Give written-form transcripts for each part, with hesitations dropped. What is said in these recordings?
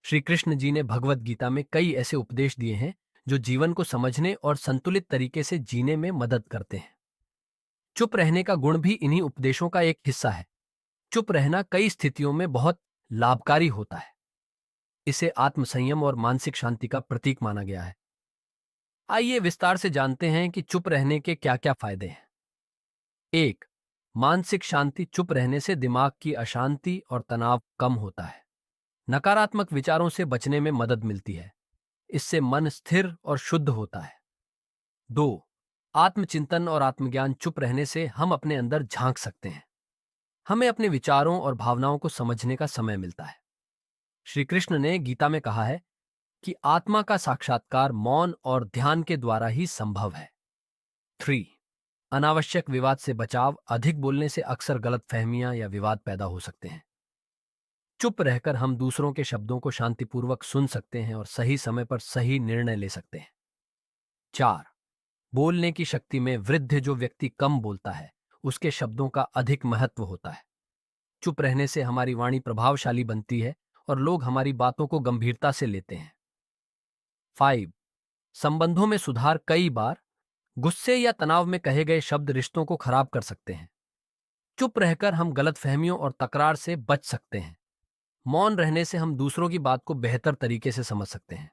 श्री कृष्ण जी ने भगवत गीता में कई ऐसे उपदेश दिए हैं जो जीवन को समझने और संतुलित तरीके से जीने में मदद करते हैं। चुप रहने का गुण भी इन्हीं उपदेशों का एक हिस्सा है। चुप रहना कई स्थितियों में बहुत लाभकारी होता है। इसे आत्मसंयम और मानसिक शांति का प्रतीक माना गया है। आइए विस्तार से जानते हैं कि चुप रहने के क्या क्या फायदे हैं। एक, मानसिक शांति। चुप रहने से दिमाग की अशांति और तनाव कम होता है। नकारात्मक विचारों से बचने में मदद मिलती है। इससे मन स्थिर और शुद्ध होता है। दो, आत्मचिंतन और आत्मज्ञान। चुप रहने से हम अपने अंदर झांक सकते हैं। हमें अपने विचारों और भावनाओं को समझने का समय मिलता है। श्री कृष्ण ने गीता में कहा है कि आत्मा का साक्षात्कार मौन और ध्यान के द्वारा ही संभव है। 3, अनावश्यक विवाद से बचाव। अधिक बोलने से अक्सर गलतफहमियां या विवाद पैदा हो सकते हैं। चुप रहकर हम दूसरों के शब्दों को शांतिपूर्वक सुन सकते हैं और सही समय पर सही निर्णय ले सकते हैं। 4, बोलने की शक्ति में वृद्धि। जो व्यक्ति कम बोलता है उसके शब्दों का अधिक महत्व होता है। चुप रहने से हमारी वाणी प्रभावशाली बनती है और लोग हमारी बातों को गंभीरता से लेते हैं। 5, संबंधों में सुधार। कई बार गुस्से या तनाव में कहे गए शब्द रिश्तों को खराब कर सकते हैं। चुप रहकर हम गलतफहमियों और तकरार से बच सकते हैं। मौन रहने से हम दूसरों की बात को बेहतर तरीके से समझ सकते हैं।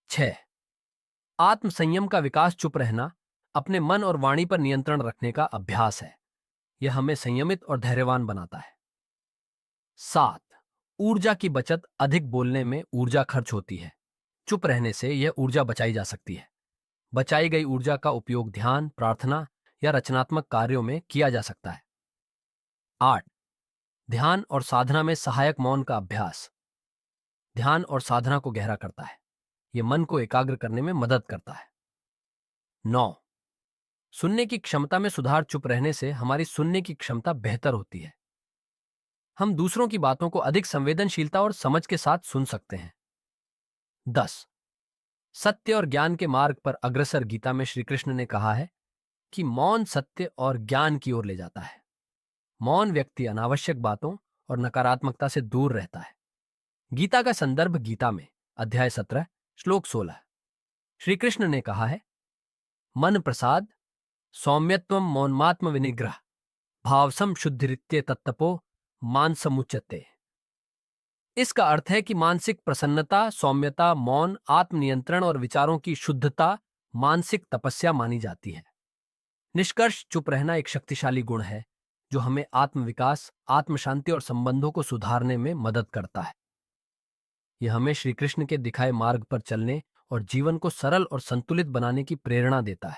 6, आत्मसंयम का विकास। चुप रहना अपने मन और वाणी पर नियंत्रण रखने का अभ्यास है। यह हमें संयमित और धैर्यवान बनाता है। 7, ऊर्जा की बचत। अधिक बोलने में ऊर्जा खर्च होती है। चुप रहने से यह ऊर्जा बचाई जा सकती है। बचाई गई ऊर्जा का उपयोग ध्यान, प्रार्थना या रचनात्मक कार्यों में किया जा सकता है। 8, ध्यान और साधना में सहायक। मौन का अभ्यास ध्यान और साधना को गहरा करता है। यह मन को एकाग्र करने में मदद करता है। 9, सुनने की क्षमता में सुधार। चुप रहने से हमारी सुनने की क्षमता बेहतर होती है। हम दूसरों की बातों को अधिक संवेदनशीलता और समझ के साथ सुन सकते हैं। 10, सत्य और ज्ञान के मार्ग पर अग्रसर। गीता में श्री कृष्ण ने कहा है कि मौन सत्य और ज्ञान की ओर ले जाता है। मौन व्यक्ति अनावश्यक बातों और नकारात्मकता से दूर रहता है। गीता का संदर्भ गीता में अध्याय 17 श्लोक 16। श्री कृष्ण ने कहा है, मन प्रसाद सौम्यत्वम मौनमात्म विनिग्रह भावसम शुद्धिरित्ये तत्तपो मानसमुच्यते। इसका अर्थ है कि मानसिक प्रसन्नता, सौम्यता, मौन, आत्मनियंत्रण और विचारों की शुद्धता मानसिक तपस्या मानी जाती है। निष्कर्ष, चुप रहना एक शक्तिशाली गुण है जो हमें आत्मविकास, आत्मशांति और संबंधों को सुधारने में मदद करता है। यह हमें श्री कृष्ण के दिखाए मार्ग पर चलने और जीवन को सरल और संतुलित बनाने की प्रेरणा देता है।